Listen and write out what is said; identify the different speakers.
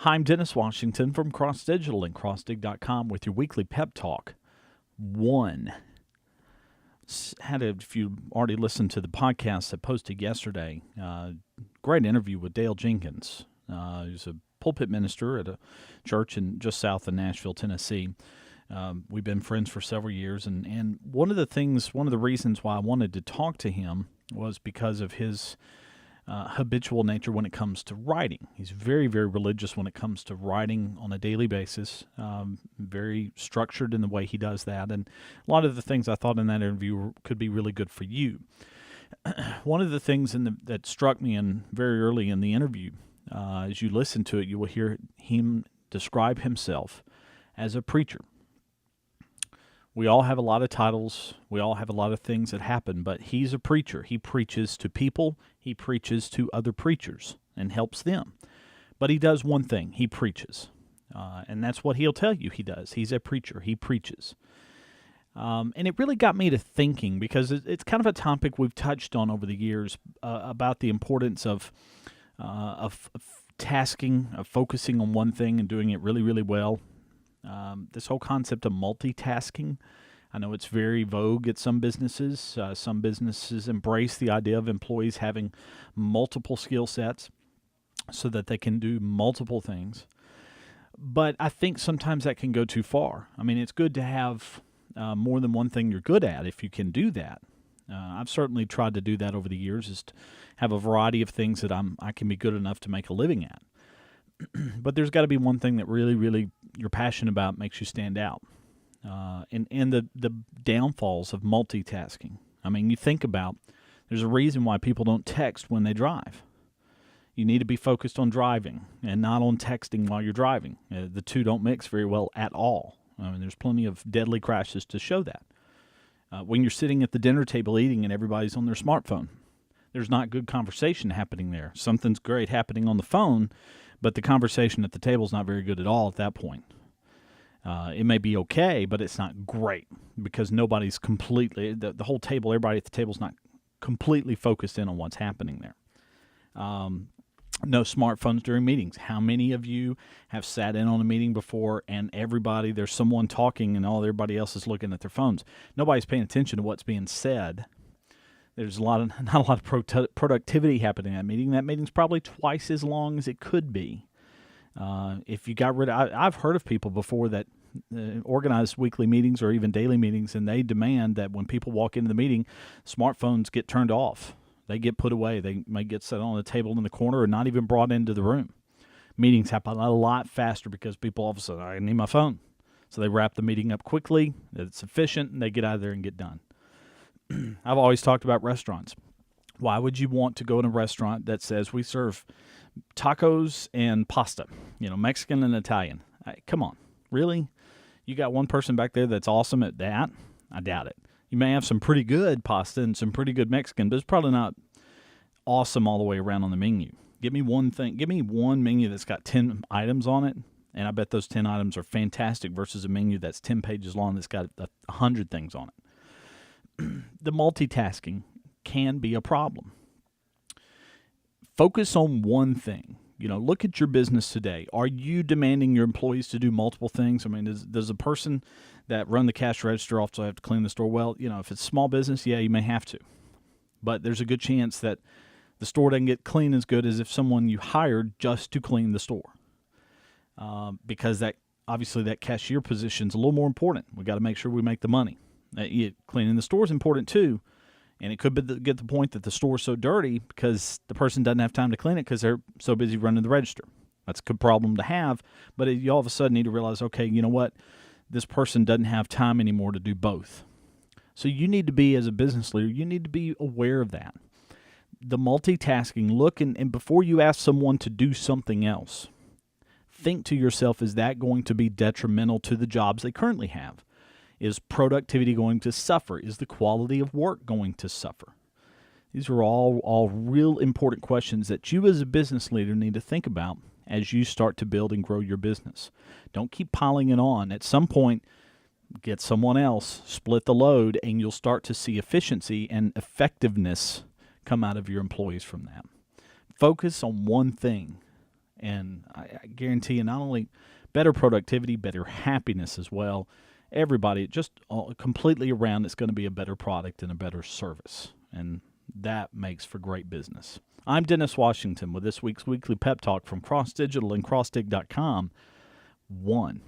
Speaker 1: Hi, I'm Dennis Washington from Cross Digital and CrossDig.com with your weekly Pep Talk. If you already listened to the podcast I posted yesterday, great interview with Dale Jenkins. He's a pulpit minister at a church in just south of Nashville, Tennessee. We've been friends for several years, and one of the reasons why I wanted to talk to him was because of his habitual nature when it comes to writing. He's very, very religious when it comes to writing on a daily basis, very structured in the way he does that, and a lot of the things I thought in that interview could be really good for you. One of the things that struck me very early in the interview, as you listen to it, you will hear him describe himself as a preacher. We all have a lot of titles. We all have a lot of things that happen, but he's a preacher. He preaches to people. He preaches to other preachers and helps them. But he does one thing. He preaches. And that's what he'll tell you he does. He's a preacher. He preaches. And it really got me to thinking, because it's kind of a topic we've touched on over the years about the importance of tasking, of focusing on one thing and doing it really, really well. This whole concept of multitasking, I know it's very vogue at some businesses. Some businesses embrace the idea of employees having multiple skill sets so that they can do multiple things. But I think sometimes that can go too far. I mean, it's good to have more than one thing you're good at if you can do that. I've certainly tried to do that over the years, is to have a variety of things that I can be good enough to make a living at. But there's got to be one thing that really, really you're passionate about, makes you stand out. And the downfalls of multitasking. I mean, you think about, there's a reason why people don't text when they drive. You need to be focused on driving and not on texting while you're driving. The two don't mix very well at all. I mean, there's plenty of deadly crashes to show that. When you're sitting at the dinner table eating and everybody's on their smartphone, there's not good conversation happening there. Something's great happening on the phone, but the conversation at the table is not very good at all at that point. It may be okay, but it's not great because nobody's completely, the whole table, everybody at the table is not completely focused in on what's happening there. No smartphones during meetings. How many of you have sat in on a meeting before and there's someone talking and everybody else is looking at their phones? Nobody's paying attention to what's being said. There's not a lot of productivity happening in that meeting. That meeting's probably twice as long as it could be. If you got rid of, I've heard of people before that organize weekly meetings or even daily meetings, and they demand that when people walk into the meeting, smartphones get turned off. They get put away. They may get set on a table in the corner or not even brought into the room. Meetings happen a lot faster because people all of a sudden, I need my phone. So they wrap the meeting up quickly, it's efficient, and they get out of there and get done. I've always talked about restaurants. Why would you want to go in a restaurant that says we serve tacos and pasta, Mexican and Italian? Come on, really? You got one person back there that's awesome at that? I doubt it. You may have some pretty good pasta and some pretty good Mexican, but it's probably not awesome all the way around on the menu. Give me one thing. Give me one menu that's got 10 items on it, and I bet those 10 items are fantastic versus a menu that's 10 pages long that's got 100 things on it. The multitasking can be a problem. Focus on one thing. Look at your business today. Are you demanding your employees to do multiple things? I mean, does a person that run the cash register also have to clean the store? Well, if it's small business, yeah, you may have to. But there's a good chance that the store doesn't get clean as good as if someone you hired just to clean the store. Because obviously that cashier position is a little more important. We got to make sure we make the money. Cleaning the store is important too, and it could get the point that the store is so dirty because the person doesn't have time to clean it because they're so busy running the register. That's a good problem to have, but you all of a sudden need to realize, okay, you know what? This person doesn't have time anymore to do both. So you need to be, as a business leader, you need to be aware of that. The multitasking, look, and before you ask someone to do something else, think to yourself, is that going to be detrimental to the jobs they currently have? Is productivity going to suffer? Is the quality of work going to suffer? These are all real important questions that you as a business leader need to think about as you start to build and grow your business. Don't keep piling it on. At some point, get someone else, split the load, and you'll start to see efficiency and effectiveness come out of your employees from that. Focus on one thing And I guarantee you not only better productivity, better happiness as well. Everybody, just all, completely around, it's going to be a better product and a better service. And that makes for great business. I'm Dennis Washington with this week's Weekly Pep Talk from Cross Digital and CrossDig.com. 1.